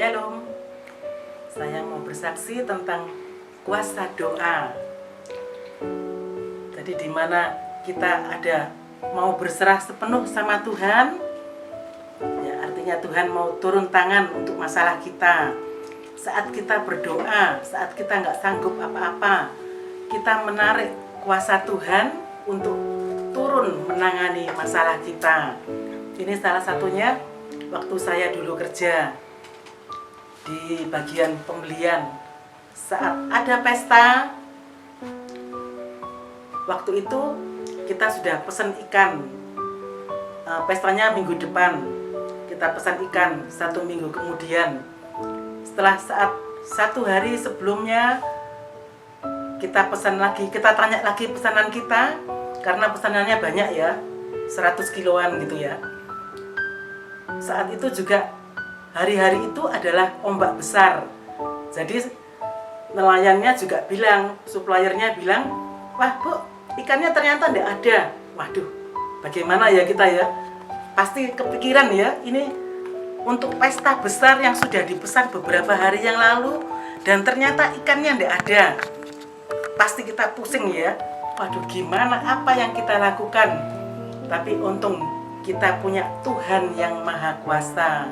Shalom. Saya mau bersaksi tentang kuasa doa. Jadi di mana kita ada mau berserah sepenuh sama Tuhan, ya artinya Tuhan mau turun tangan untuk masalah kita. Saat kita berdoa, saat kita nggak sanggup apa-apa, kita menarik kuasa Tuhan untuk turun menangani masalah kita. Ini salah satunya waktu saya dulu kerja di bagian pembelian. Saat ada pesta, waktu itu kita sudah pesan ikan. Pestanya minggu depan, kita pesan ikan 1 minggu kemudian. Setelah saat 1 hari sebelumnya, kita pesan lagi, kita tanya lagi pesanan kita, karena pesanannya banyak ya, 100 kiloan gitu ya. Saat itu juga hari-hari itu adalah ombak besar. Jadi nelayannya juga bilang, suppliernya bilang, wah bu, ikannya ternyata tidak ada. Waduh, bagaimana ya kita ya? Pasti kepikiran ya, ini untuk pesta besar yang sudah dipesan beberapa hari yang lalu, dan ternyata ikannya tidak ada. Pasti kita pusing ya. Waduh, gimana, apa yang kita lakukan? Tapi untung kita punya Tuhan yang maha kuasa,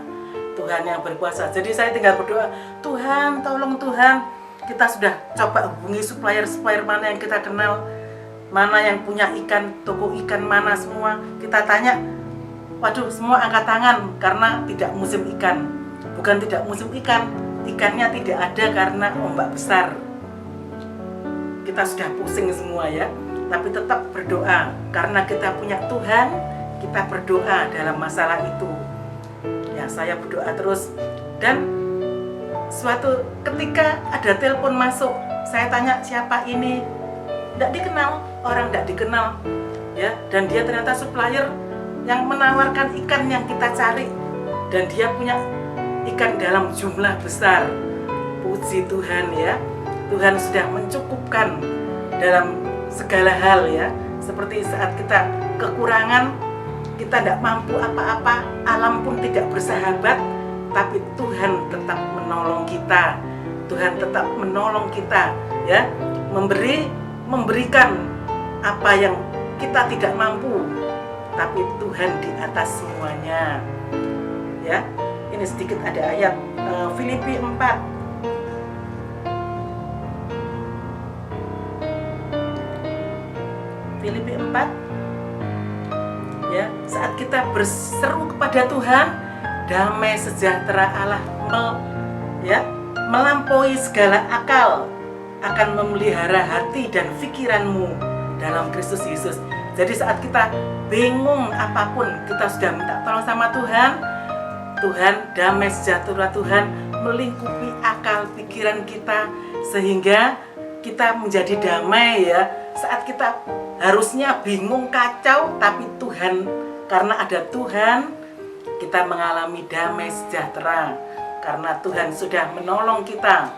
Tuhan yang berkuasa. Jadi saya tinggal berdoa, Tuhan tolong Tuhan. Kita sudah coba hubungi supplier mana yang kita kenal, mana yang punya ikan, toko ikan mana semua. Kita tanya, waduh semua angkat tangan karena tidak musim ikan. Bukan tidak musim ikan, ikannya tidak ada karena ombak besar. Kita sudah pusing semua ya, tapi tetap berdoa. Karena kita punya Tuhan, kita berdoa dalam masalah itu. Ya, saya berdoa terus. Dan suatu ketika ada telepon masuk, saya tanya siapa ini, tidak dikenal, orang tidak dikenal ya, dan dia ternyata supplier yang menawarkan ikan yang kita cari, dan dia punya ikan dalam jumlah besar. Puji Tuhan ya, Tuhan sudah mencukupkan dalam segala hal ya. Seperti saat kita kekurangan, kita tidak mampu apa-apa, alam pun tidak bersahabat, tapi Tuhan tetap menolong kita. Tuhan tetap menolong kita ya, memberikan apa yang kita tidak mampu, tapi Tuhan di atas semuanya. Ya, ini sedikit ada ayat Filipi 4. Filipi 4 ya, saat kita berseru kepada Tuhan, damai sejahtera Allah melampaui segala akal akan memelihara hati dan pikiranmu dalam Kristus Yesus. Jadi saat kita bingung apapun, kita sudah minta tolong sama Tuhan, Tuhan, damai sejahtera Tuhan melingkupi akal pikiran kita sehingga kita menjadi damai ya. Saat kita harusnya bingung, kacau, tapi Tuhan, karena ada Tuhan, kita mengalami damai sejahtera karena Tuhan sudah menolong kita.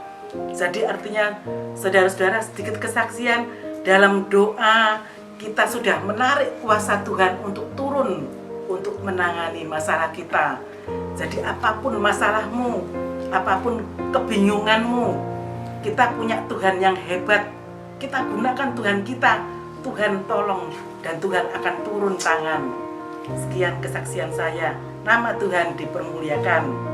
Jadi artinya saudara-saudara, sedikit kesaksian dalam doa, kita sudah menarik kuasa Tuhan untuk turun untuk menangani masalah kita. Jadi apapun masalahmu, apapun kebingunganmu, kita punya Tuhan yang hebat. Kita gunakan Tuhan kita, Tuhan tolong, dan Tuhan akan turun tangan. Sekian kesaksian saya. Nama Tuhan dipermuliakan.